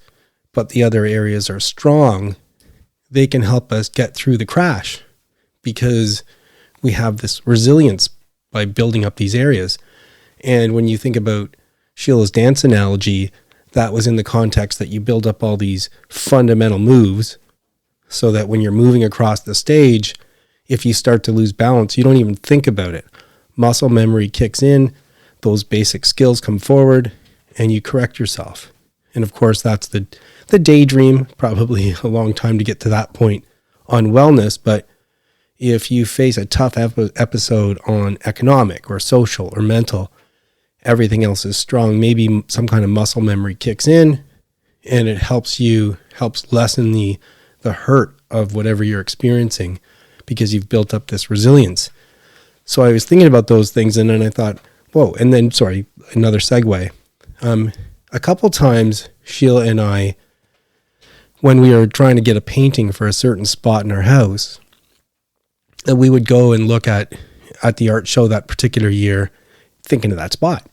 but the other areas are strong, they can help us get through the crash because we have this resilience by building up these areas. And when you think about Sheila's dance analogy, that was in the context that you build up all these fundamental moves so that when you're moving across the stage, if you start to lose balance, you don't even think about it. Muscle memory kicks in, those basic skills come forward, and you correct yourself. And of course, that's the daydream, probably a long time to get to that point on wellness. But if you face a tough episode on economic or social or mental, everything else is strong. Maybe some kind of muscle memory kicks in and it helps lessen the hurt of whatever you're experiencing because you've built up this resilience. So I was thinking about those things, and then I thought, whoa, and then, another segue. A couple times, Sheila and I, when we were trying to get a painting for a certain spot in our house, that we would go and look at the art show that particular year, thinking of that spot.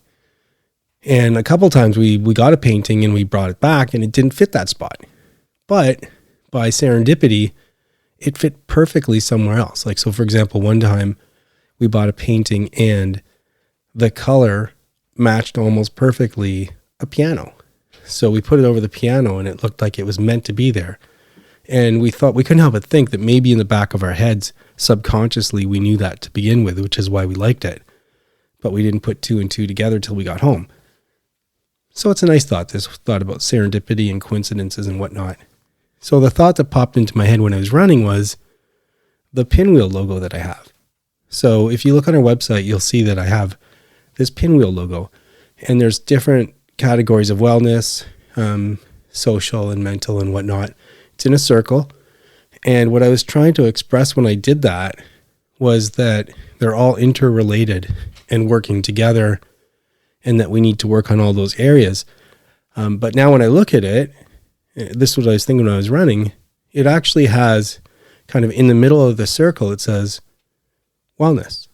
And a couple times we got a painting and we brought it back and it didn't fit that spot. But by serendipity, it fit perfectly somewhere else. So for example, one time we bought a painting and the color matched almost perfectly a piano. So we put it over the piano and it looked like it was meant to be there. And we couldn't help but think that maybe in the back of our heads, subconsciously, we knew that to begin with, which is why we liked it. but we didn't put 2 and 2 together till we got home. So it's a nice thought, this thought about serendipity and coincidences and whatnot. So the thought that popped into my head when I was running was the pinwheel logo that I have. So if you look on our website, you'll see that I have this pinwheel logo, and there's different categories of wellness, social and mental and whatnot. It's in a circle. And what I was trying to express when I did that was that they're all interrelated and working together, and that we need to work on all those areas. But now when I look at it, this is what I was thinking when I was running, it actually has kind of in the middle of the circle, it says wellness.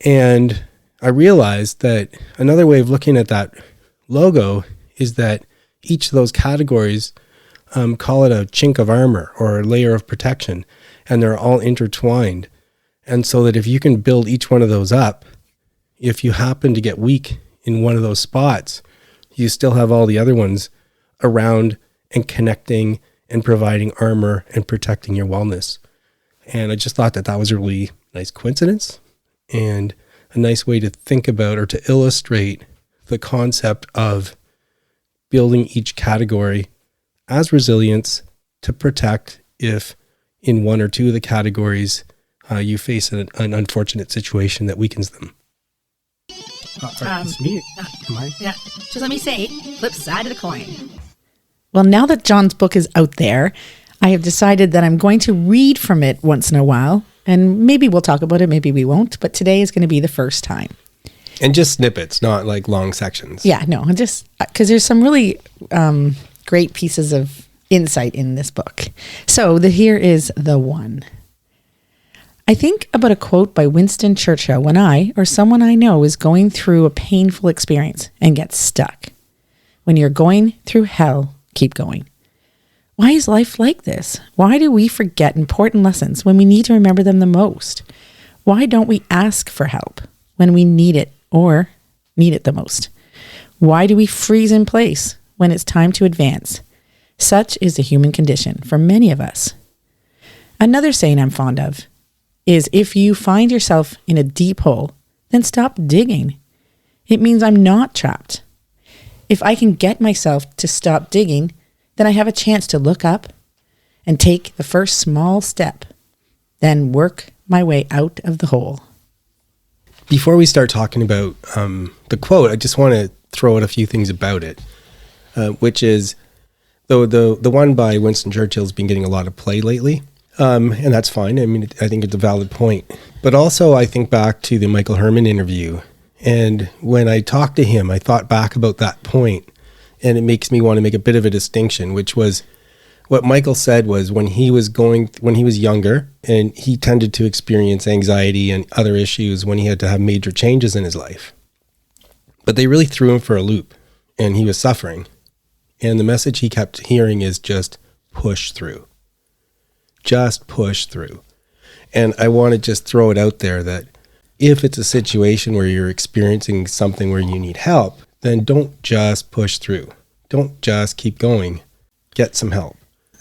And I realized that another way of looking at that logo is that each of those categories, call it a chink of armor or a layer of protection, and they're all intertwined. And so that if you can build each one of those up, if you happen to get weak in one of those spots, you still have all the other ones around and connecting and providing armor and protecting your wellness. And I just thought that that was a really nice coincidence and a nice way to think about or to illustrate the concept of building each category as resilience to protect if in one or two of the categories you face an unfortunate situation that weakens them. It's me. Yeah. Just let me say, flip side of the coin. Well, now that John's book is out there, I have decided that I'm going to read from it once in a while, and maybe we'll talk about it, maybe we won't, but today is going to be the first time. And just snippets, not like long sections. Yeah, no, just because there's some really great pieces of insight in this book. So here is the one. I think about a quote by Winston Churchill when I or someone I know is going through a painful experience and gets stuck. When you're going through hell, keep going. Why is life like this? Why do we forget important lessons when we need to remember them the most? Why don't we ask for help when we need it or need it the most? Why do we freeze in place when it's time to advance? Such is the human condition for many of us. Another saying I'm fond of is if you find yourself in a deep hole, then stop digging. It means I'm not trapped. If I can get myself to stop digging, then I have a chance to look up and take the first small step, then work my way out of the hole. Before we start talking about the quote, I just want to throw out a few things about it, which is, though the one by Winston Churchill has been getting a lot of play lately, and that's fine. I mean, I think it's a valid point. But also I think back to the Michael Herman interview, and when I talked to him, I thought back about that point, and it makes me want to make a bit of a distinction, which was what Michael said was when he was younger, and he tended to experience anxiety and other issues when he had to have major changes in his life. But they really threw him for a loop, and he was suffering. And the message he kept hearing is just push through. Just push through. And I want to just throw it out there that if it's a situation where you're experiencing something where you need help, then don't just push through. Don't just keep going. Get some help.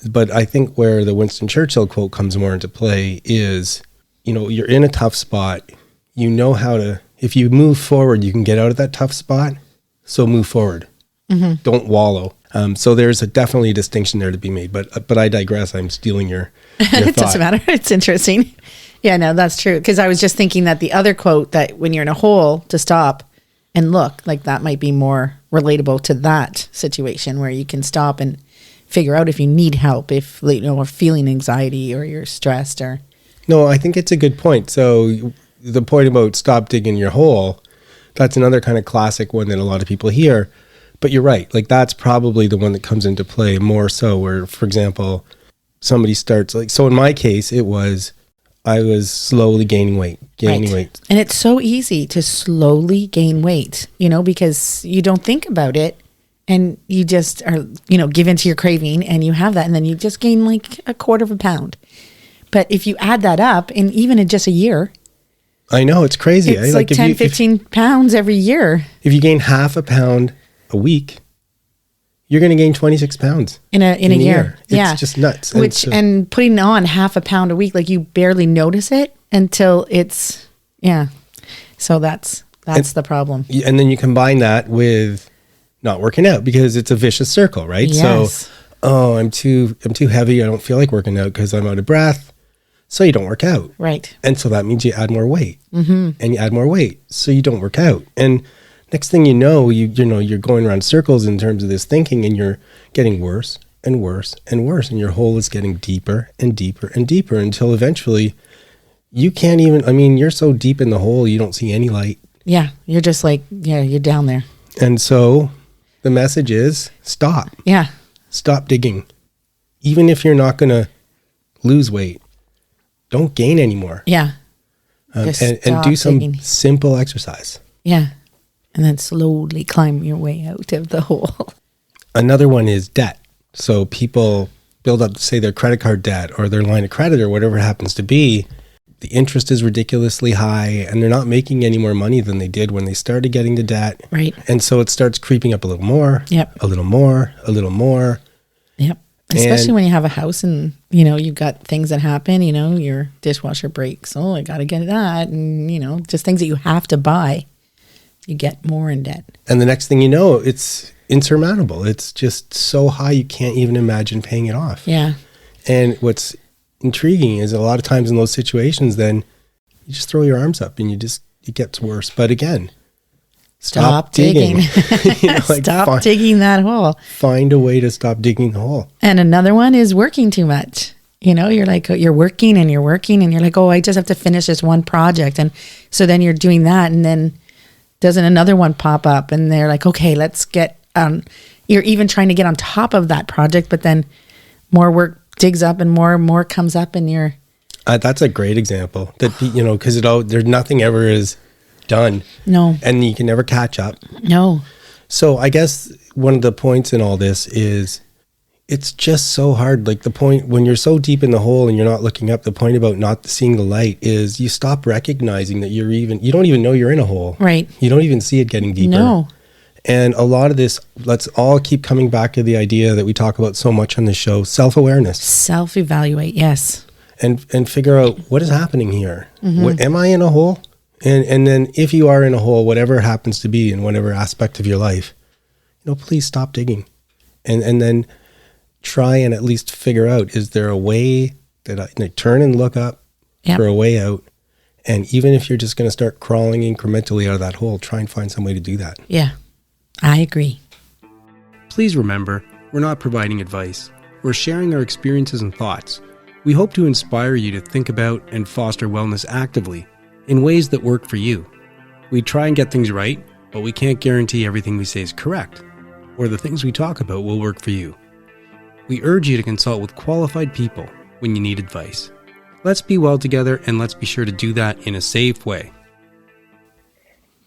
But I think where the Winston Churchill quote comes more into play is, you're in a tough spot. You know how to, if you move forward, you can get out of that tough spot. So move forward. Mm-hmm. Don't wallow. So there's definitely a distinction there to be made, but I digress. I'm stealing your It thought. doesn't matter. It's interesting. Yeah, no, that's true. Because I was just thinking that the other quote that when you're in a hole to stop and look, like that might be more relatable to that situation where you can stop and figure out if you need help, if or feeling anxiety or you're stressed or. No, I think it's a good point. So the point about stop digging your hole, that's another kind of classic one that a lot of people hear. But you're right. Like that's probably the one that comes into play more so where, for example, somebody starts so in my case, I was slowly gaining weight. And it's so easy to slowly gain weight, because you don't think about it and you just are, give into your craving and you have that and then you just gain like a quarter of a pound. But if you add that up and even in just a year. I know, it's crazy. It's like 10, 15 pounds every year. If you gain half a pound a week, you're going to gain 26 pounds in a year. It's just nuts. And putting on half a pound a week, like you barely notice it until it's, yeah. So that's the problem. And then you combine that with not working out because it's a vicious circle, right? Yes. So, I'm too heavy. I don't feel like working out because I'm out of breath. So you don't work out. Right. And so that means you add more weight. Mm-hmm. And you add more weight. So you don't work out. And next thing you know, you're going around circles in terms of this thinking, and you're getting worse and worse and worse. And your hole is getting deeper and deeper and deeper until eventually you can't even, you're so deep in the hole, you don't see any light. Yeah. You're just like, you're down there. And so the message is stop. Yeah. Stop digging. Even if you're not going to lose weight, don't gain anymore. Yeah. And do some simple exercise. Yeah. And then slowly climb your way out of the hole. Another one is debt. So people build up, say, their credit card debt or their line of credit or whatever it happens to be. The interest is ridiculously high, and they're not making any more money than they did when they started getting the debt. Right. And so it starts creeping up a little more. Yep. A little more, a little more. Yep. Especially when you have a house and, you've got things that happen, your dishwasher breaks. Oh, I got to get that. And, just things that you have to buy. You get more in debt. And the next thing you know, it's insurmountable. It's just so high you can't even imagine paying it off. Yeah. And what's intriguing is a lot of times in those situations, then you just throw your arms up and it gets worse. But again, stop digging. Stop digging that hole. Find a way to stop digging the hole. And another one is working too much. You're like, you're working and you're like, oh, I just have to finish this one project. And so then you're doing that, and then doesn't another one pop up, and they're like, okay, let's get, you're even trying to get on top of that project, but then more work digs up and more comes up, and you're. That's a great example that, because there's nothing ever is done. No. And you can never catch up. No. So I guess one of the points in all this is it's just so hard. Like the point when you're so deep in the hole and you're not looking up, the point about not seeing the light is you stop recognizing that you don't even know you're in a hole. Right. You don't even see it getting deeper. No. And a lot of this, let's all keep coming back to the idea that we talk about so much on the show, self-awareness. Self-evaluate, yes. And figure out what is happening here. Mm-hmm. Am I in a hole? And then if you are in a hole, whatever it happens to be in whatever aspect of your life, please stop digging. And then try and at least figure out, is there a way that I turn and look up for a way out? And even if you're just going to start crawling incrementally out of that hole, try and find some way to do that. Yeah, I agree. Please remember, we're not providing advice. We're sharing our experiences and thoughts. We hope to inspire you to think about and foster wellness actively in ways that work for you. We try and get things right, but we can't guarantee everything we say is correct, or the things we talk about will work for you. We urge you to consult with qualified people when you need advice. Let's be well together, and let's be sure to do that in a safe way.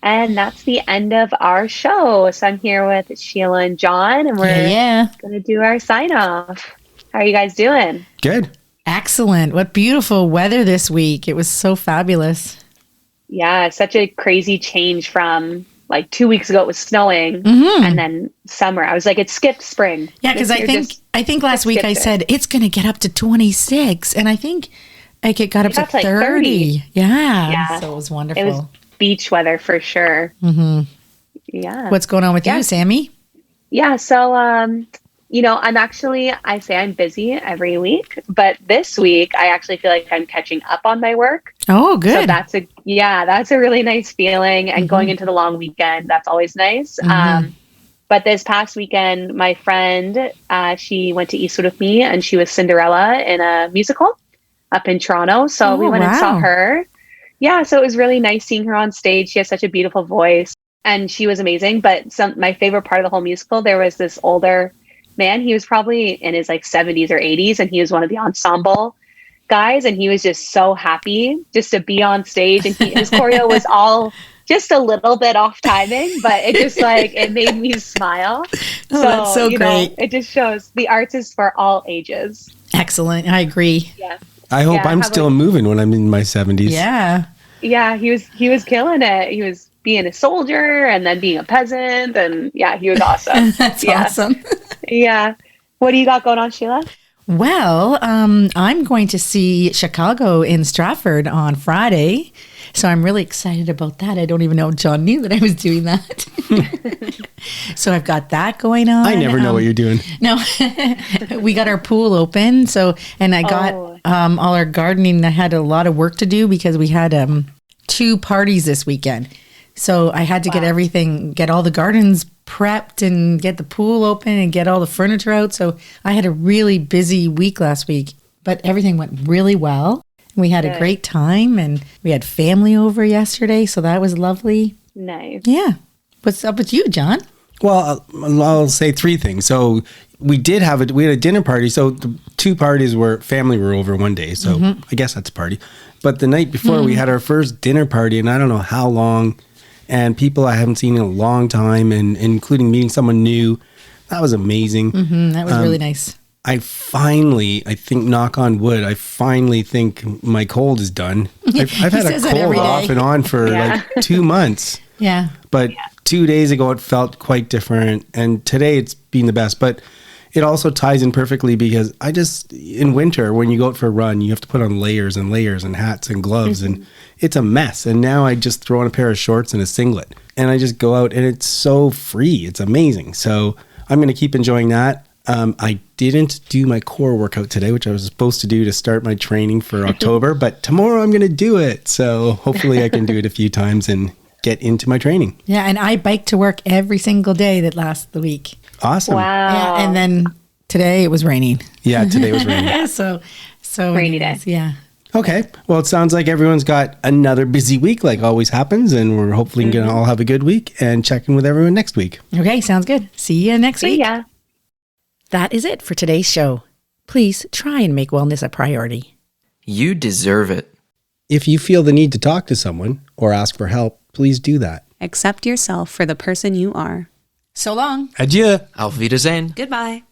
And that's the end of our show. So I'm here with Sheila and John, and we're going to do our sign off. How are you guys doing? Good. Excellent. What beautiful weather this week. It was so fabulous. Yeah, such a crazy change from like 2 weeks ago it was snowing and then summer. I was like, it skipped spring. Yeah, because I think last week I said it's going to get up to 26, and I think like it got up to like 30. Yeah. So it was wonderful. It was beach weather for sure. Mm-hmm. Yeah. What's going on with you, Sammy? Yeah. So, I say I'm busy every week, but this week I actually feel like I'm catching up on my work. Oh, good. So that's a really nice feeling. And going into the long weekend, that's always nice. But this past weekend, my friend, she went to Eastwood with me, and she was Cinderella in a musical up in Toronto. So we went and saw her. Yeah. So it was really nice seeing her on stage. She has such a beautiful voice, and she was amazing. But my favorite part of the whole musical, there was this older man. He was probably in his like 70s or 80s, and he was one of the ensemble guys, and he was just so happy just to be on stage, and his choreo was all just a little bit off timing, but it just like it made me smile. That's so great. It just shows the arts is for all ages. Excellent. I agree. Yeah. I hope I'm still moving when I'm in my 70s. Yeah, he was killing it. He was being a soldier and then being a peasant, and he was awesome. That's awesome. Yeah. What do you got going on, Sheila? Well, I'm going to see Chicago in Stratford on Friday. So I'm really excited about that. I don't even know if John knew that I was doing that. So I've got that going on. I never know what you're doing. No, we got our pool open. So, and I got all our gardening. I had a lot of work to do because we had 2 parties this weekend. So I had to get everything, get all the gardens prepped and get the pool open and get all the furniture out. So I had a really busy week last week, but everything went really well. We had a great time and we had family over yesterday. So that was lovely. Nice. Yeah. What's up with you, John? Well, I'll say 3 things. So we had a dinner party. So the 2 parties family were over one day. So I guess that's a party. But the night before we had our first dinner party, and I don't know how long, and people I haven't seen in a long time, and including meeting someone new. That was amazing. That was really nice. I think, knock on wood, I finally think my cold is done. I've had a cold off and on for like 2 months. Yeah. But 2 days ago, it felt quite different. And today it's been the best. But it also ties in perfectly because in winter, when you go out for a run, you have to put on layers and layers and hats and gloves. And it's a mess. And now I just throw on a pair of shorts and a singlet. And I just go out and it's so free. It's amazing. So I'm going to keep enjoying that. I didn't do my core workout today, which I was supposed to do to start my training for October. But tomorrow I'm going to do it. So hopefully I can do it a few times and get into my training. Yeah, and I bike to work every single day that lasts the week. Awesome. Wow. Yeah, and then today it was raining. Yeah, today was raining. so Rainy day. Yeah. Okay. Well, it sounds like everyone's got another busy week like always happens, and we're hopefully going to all have a good week and check in with everyone next week. Okay, sounds good. See you next week. See ya. That is it for today's show. Please try and make wellness a priority. You deserve it. If you feel the need to talk to someone or ask for help, please do that. Accept yourself for the person you are. So long. Adieu. Auf Wiedersehen. Goodbye.